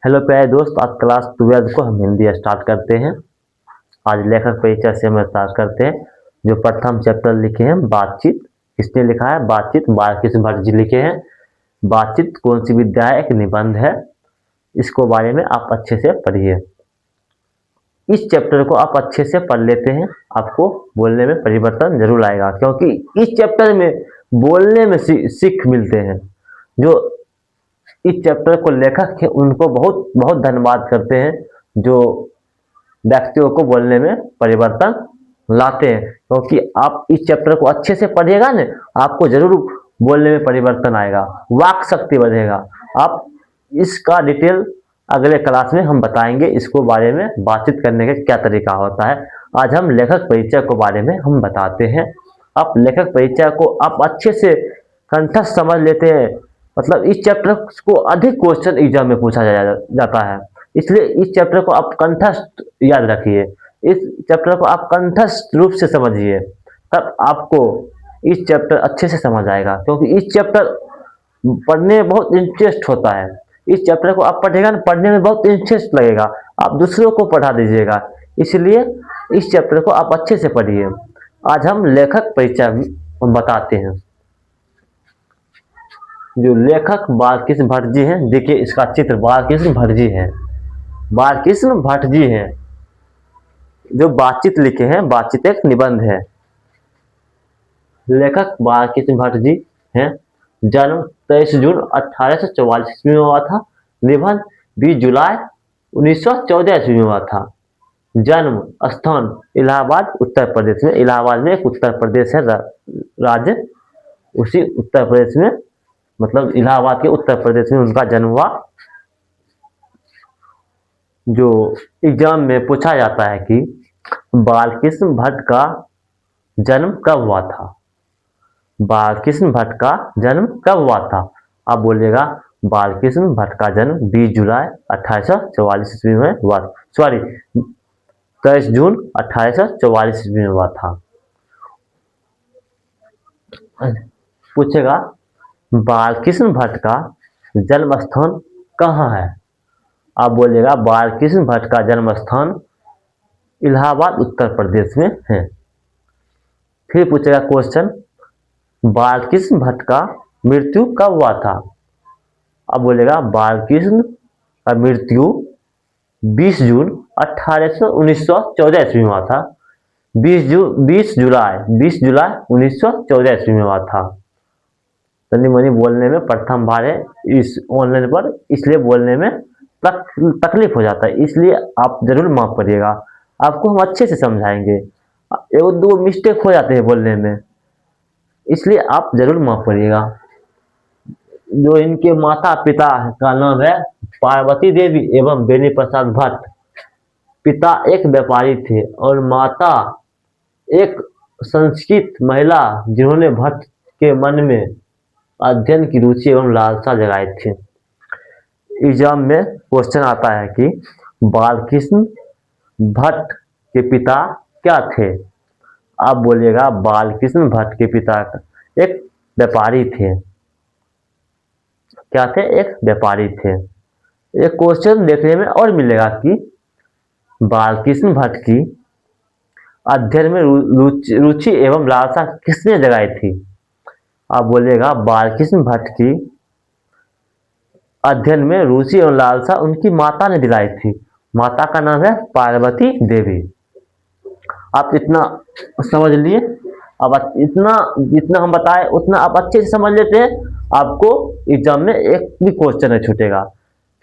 Hello प्यारे दोस्त, आज क्लास 12 को हम हिंदी स्टार्ट करते हैं। आज लेखक परिचय से हम स्टार्ट करते हैं। जो प्रथम चैप्टर लिखे हैं बातचीत। किसने लिखा है? बातचीत बालकृष्ण भट्ट जी लिखे हैं। बातचीत कौन सी विद्या है? एक निबंध है। इसको बारे में आप अच्छे से पढ़िए। इस चैप्टर को आप अच्छे से पढ़ लेते हैं, आपको बोलने में परिवर्तन जरूर आएगा, क्योंकि इस चैप्टर में बोलने में सीख मिलते हैं। जो इस चैप्टर को लेखक है उनको बहुत बहुत धन्यवाद करते हैं, जो व्यक्तियों को बोलने में परिवर्तन लाते हैं। क्योंकि आप इस चैप्टर को अच्छे से पढ़िएगा ना, आपको जरूर बोलने में परिवर्तन आएगा, वाक शक्ति बढ़ेगा। आप इसका डिटेल अगले क्लास में हम बताएंगे, इसको बारे में बातचीत करने का क्या तरीका होता है। आज हम लेखक परिचय को बारे में हम बताते हैं। आप लेखक परिचय को आप अच्छे से कंठस्थ समझ लेते हैं, मतलब इस चैप्टर को अधिक क्वेश्चन एग्जाम में पूछा जाता है, इसलिए इस चैप्टर को आप कंठस्थ याद रखिए। इस चैप्टर को आप कंठस्थ रूप से समझिए, तब आपको इस चैप्टर अच्छे से समझ आएगा। क्योंकि इस चैप्टर पढ़ने में बहुत इंटरेस्ट होता है। इस चैप्टर को आप पढ़ेगा ना, पढ़ने में बहुत इंटरेस्ट लगेगा, आप दूसरों को पढ़ा दीजिएगा। इसलिए इस चैप्टर को आप अच्छे से पढ़िए। आज हम लेखक परिचय बताते हैं। जो लेखक बालकृष्ण भट्ट जी हैं, देखिए इसका चित्र बालकृष्ण भट्ट जी हैं। बालकृष्ण भट्ट जी हैं जो बातचीत लिखे हैं। बातचीत एक निबंध है। लेखक बालकृष्ण भट्ट जी हैं। जन्म 23 जून 1844 ईस्वी में हुआ था। निबंध 20 जुलाई 1914 ईस्वी में हुआ था। जन्म स्थान इलाहाबाद उत्तर प्रदेश में। इलाहाबाद में एक उत्तर प्रदेश है राज्य, उसी उत्तर प्रदेश में, मतलब इलाहाबाद के उत्तर प्रदेश में उनका जन्म हुआ। जो एग्जाम में पूछा जाता है कि बालकृष्ण भट्ट का जन्म कब हुआ था, बालकृष्ण भट्ट का जन्म कब हुआ था, आप बोलिएगा बालकृष्ण भट्ट का जन्म 20 जुलाई 1844 ईस्वी में हुआ, सॉरी 23 जून 1844 ईस्वी में हुआ था। पूछेगा बालकृष्ण भट्ट का जन्म स्थान कहाँ है, आप बोलिएगा बालकृष्ण भट्ट का जन्म स्थान इलाहाबाद उत्तर प्रदेश में है। फिर पूछेगा क्वेश्चन, बालकृष्ण भट्ट का मृत्यु कब हुआ था, अब बोलेगा बालकृष्ण का मृत्यु 20 जून 1914 ईस्वी में हुआ था। 20 जुलाई 1914 ईस्वी में हुआ था। तनी मनी बोलने में प्रथम बार है इस ऑनलाइन पर, इसलिए बोलने में तकलीफ हो जाता है, इसलिए आप जरूर माफ करिएगा। आपको हम अच्छे से समझाएंगे, एक दो मिस्टेक हो जाते हैं बोलने में, इसलिए आप जरूर माफ करिएगा। जो इनके माता पिता का नाम है पार्वती देवी एवं बेनी प्रसाद भट्ट। पिता एक व्यापारी थे और माता एक संस्कृत महिला, जिन्होंने भट्ट के मन में अध्ययन की रुचि एवं लालसा जगाई थी। एग्जाम में क्वेश्चन आता है कि बालकृष्ण भट्ट के पिता क्या थे, आप बोलिएगा बालकृष्ण भट्ट के पिता एक व्यापारी थे। क्या थे? एक व्यापारी थे। एक क्वेश्चन देखने में और मिलेगा कि बालकृष्ण भट्ट की अध्ययन में रुचि एवं लालसा किसने जगाई थी, आप बोलिएगा बालकृष्ण भट्ट की अध्ययन में रुचि एवं लालसा उनकी माता ने दिलाई थी। माता का नाम है पार्वती देवी। आप इतना समझ लिए। अब इतना जितना हम बताए उतना आप अच्छे से समझ लेते हैं, आपको एग्जाम में एक भी क्वेश्चन नहीं छूटेगा,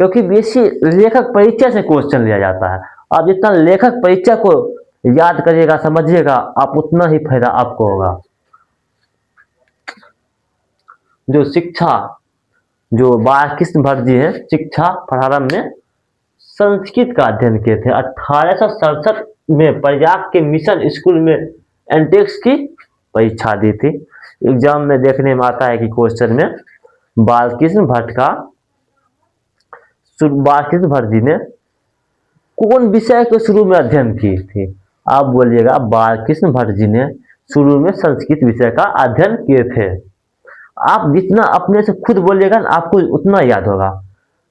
क्योंकि बेसी लेखक परिचय से क्वेश्चन लिया जाता है। आप जितना लेखक परिचय को याद करिएगा, समझिएगा, आप उतना ही फायदा आपको होगा। जो शिक्षा, जो बालकृष्ण भट्ट जी हैं, शिक्षा प्रारंभ में संस्कृत का अध्ययन किए थे। 1867 में प्रयाग के मिशन स्कूल में एंट्रेंस की परीक्षा दी थी। एग्जाम में देखने में आता है कि क्वेश्चन में बालकृष्ण भट्ट जी ने कौन विषय को शुरू में अध्ययन की थी, आप बोलिएगा बालकृष्ण भट्ट जी ने शुरू में संस्कृत विषय का अध्ययन किए थे। आप जितना अपने से खुद बोलिएगा ना, आपको उतना याद होगा।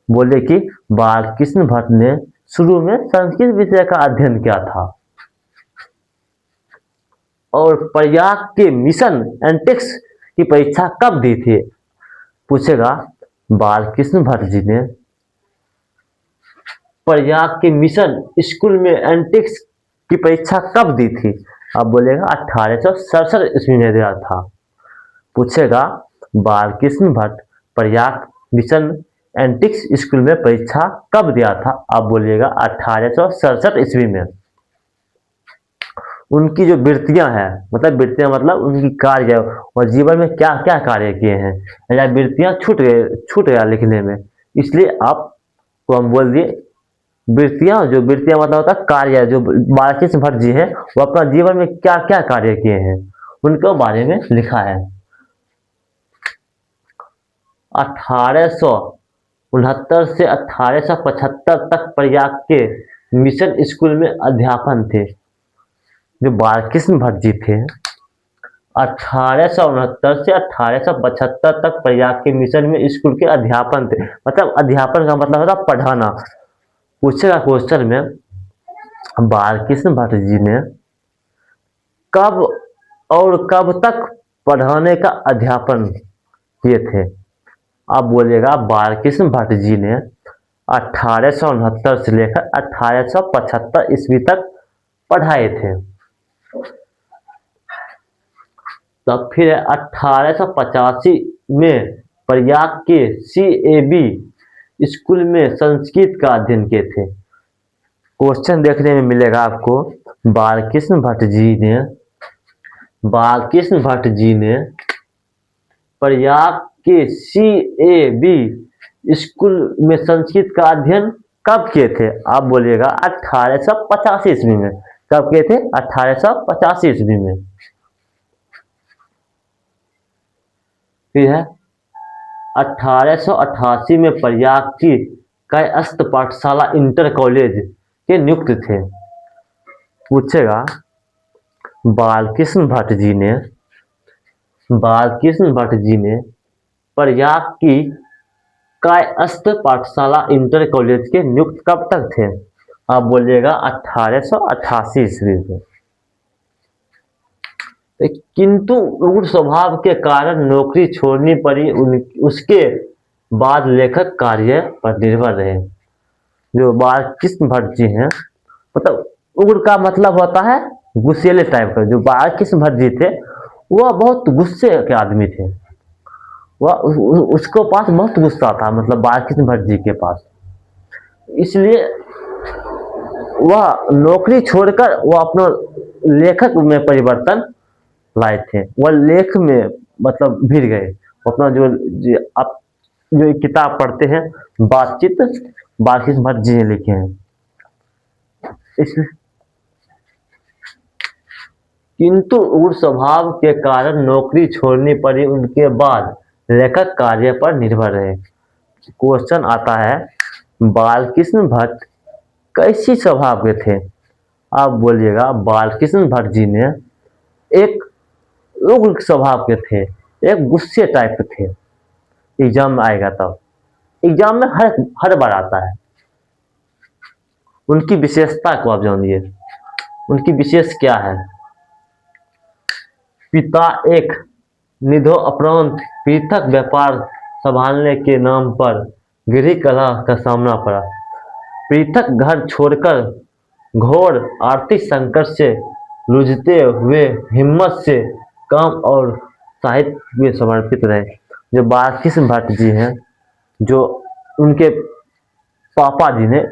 बोले कि बालकृष्ण भट्ट ने शुरू में संस्कृत विषय का अध्ययन किया था और प्रयाग के मिशन एंटेक्स की परीक्षा कब दी थी। पूछेगा बालकृष्ण भट्ट जी ने प्रयाग के मिशन स्कूल में एंटेक्स की परीक्षा कब दी थी। अब बोलेगा 1867 ईस्वी में दिया था। पूछेगा Balkrishna Bhatt Prayag mission antics school में परीक्षा कब दिया था। अब बोलिएगा 1867 ईस्वी में। उनकी जो वृत्तियां हैं, मतलब वृत्तियां मतलब उनकी कार्य और जीवन में क्या क्या कार्य किए हैं, या वृत्तियां छूट गया लिखने में, इसलिए आपको हम बोल दिए वृत्तियां। जो वृत्तियां मतलब होता है कार्य, जो बालकृष्ण भट्ट जी हैं वो अपना जीवन में क्या क्या कार्य किए हैं उनके बारे में लिखा है। 1869 से 1875 तक प्रयाग के मिशन स्कूल में अध्यापन थे जो बालकृष्ण भट्ट जी थे। 1869 से 1875 तक प्रयाग के मिशन में स्कूल के अध्यापन थे। मतलब अध्यापन का मतलब होता पढ़ाना। पूछेगा क्वेश्चन में बालकृष्ण भट्ट जी ने कब और कब तक पढ़ाने का अध्यापन किए थे। अब बोलेगा बालकृष्ण भट्ट जी ने 1869 से लेकर 1875 ईस्वी तक पढ़ाए थे। तब फिर 1885 में प्रयाग के CAB स्कूल में संस्कृत का अध्ययन किए थे। क्वेश्चन देखने में मिलेगा आपको बालकृष्ण भट्ट जी ने प्रयाग के CAB स्कूल में संस्कृत का अध्ययन कब किए थे। आप बोलिएगा 1885 ईस्वी में। कब किए थे? 1885 ईस्वी में। फिर है 1888 में प्रयाग की कायस्थ पाठशाला इंटर कॉलेज के नियुक्त थे। पूछेगा बालकृष्ण भट्ट जी ने प्रयाग की कायस्थ पाठशाला इंटर कॉलेज के नियुक्त कब तक थे। आप बोलिएगा 1888 ईस्वी में। किंतु उग्र स्वभाव के कारण नौकरी छोड़नी पड़ी। उसके बाद लेखक कार्य पर निर्भर रहे। जो बालकृष्ण भट्ट जी हैं, मतलब उग्र का मतलब होता है गुस्सेले टाइप का। जो बालकृष्ण भट्ट जी थे वह बहुत गुस्से के आदमी थे। वह उसको पास बहुत गुस्सा था, मतलब बालकृष्ण भट्ट जी के पास। इसलिए वह नौकरी छोड़कर वह अपना लेखक में परिवर्तन लाए थे। वह लेख में मतलब भिड़ गए। अपना आप जो किताब पढ़ते हैं बातचीत, बालकृष्ण भट्ट जी ने लिखे हैं। इसलिए किंतु उग्र स्वभाव के कारण नौकरी छोड़नी पड़ी। उनके बाद लेखक कार्य पर निर्भर रहे। क्वेश्चन आता है बालकृष्ण भट्ट कैसी स्वभाव के थे। आप बोलिएगा बालकृष्ण भट्ट जी ने एक उग्र स्वभाव के थे, एक गुस्से टाइप के थे। एग्जाम में आएगा तब, एग्जाम में हर बार आता है। उनकी विशेषता को आप जानिए, उनकी विशेष क्या है। पिता एक निधो अपरांत पृथक व्यापार संभालने के नाम पर गृह कलह का सामना पड़ा। पृथक घर छोड़कर घोर आर्थिक संकट से जूझते हुए हिम्मत से काम और साहित्य में समर्पित रहे। जो बालकृष्ण भट्ट जी हैं, जो उनके पापा जी ने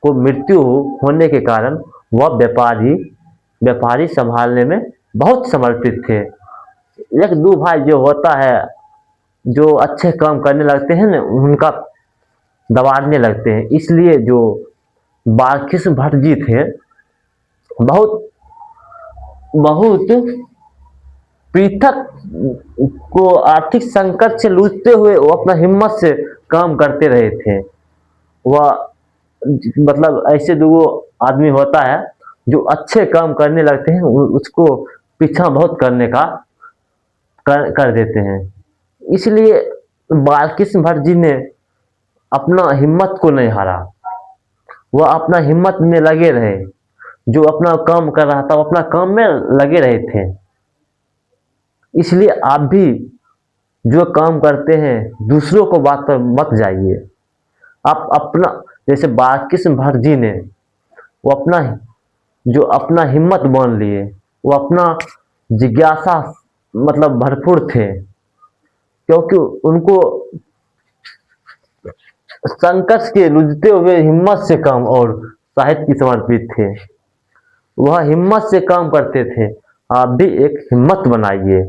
को मृत्यु होने के कारण वह व्यापारी संभालने में बहुत समर्पित थे। एक दो भाई जो होता है, जो अच्छे काम करने लगते हैं ना, उनका दबाने लगते हैं। इसलिए जो बालकृष्ण भट्ट जी थे बहुत पृथक को आर्थिक संकट से लूटते हुए वो अपना हिम्मत से काम करते रहे थे। वह मतलब ऐसे दो आदमी होता है जो अच्छे काम करने लगते हैं, उसको पीछा बहुत करने का कर देते हैं। इसलिए बालकृष्ण भट्ट जी ने अपना हिम्मत को नहीं हारा, वह अपना हिम्मत में लगे रहे। जो अपना काम कर रहा था वो अपना काम में लगे रहे थे। इसलिए आप भी जो काम करते हैं दूसरों को बात पर मत जाइए। आप अपना, जैसे बालकृष्ण भट्ट जी ने, वो अपना जो अपना हिम्मत मान लिए, वो अपना जिज्ञासा मतलब भरपूर थे, क्योंकि उनको संकट के रुझते हुए हिम्मत से काम और साहित्य की समर्पित थे। वह हिम्मत से काम करते थे। आप भी एक हिम्मत बनाइए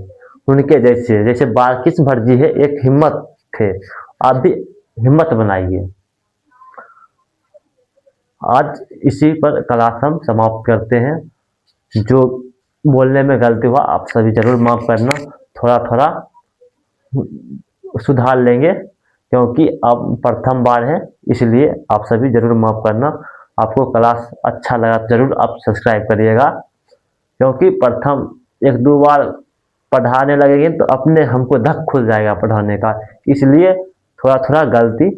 उनके जैसे, जैसे बालकृष्ण भट्ट जी है एक हिम्मत थे, आप भी हिम्मत बनाइए। आज इसी पर क्लास हम समाप्त करते हैं। जो बोलने में गलती हुआ आप सभी जरूर माफ करना, थोड़ा थोड़ा सुधार लेंगे, क्योंकि अब प्रथम बार है, इसलिए आप सभी जरूर माफ करना। आपको क्लास अच्छा लगा तो जरूर आप सब्सक्राइब करिएगा, क्योंकि प्रथम एक दो बार पढ़ाने लगेंगे तो अपने हमको धक खुल जाएगा पढ़ाने का, इसलिए थोड़ा थोड़ा गलती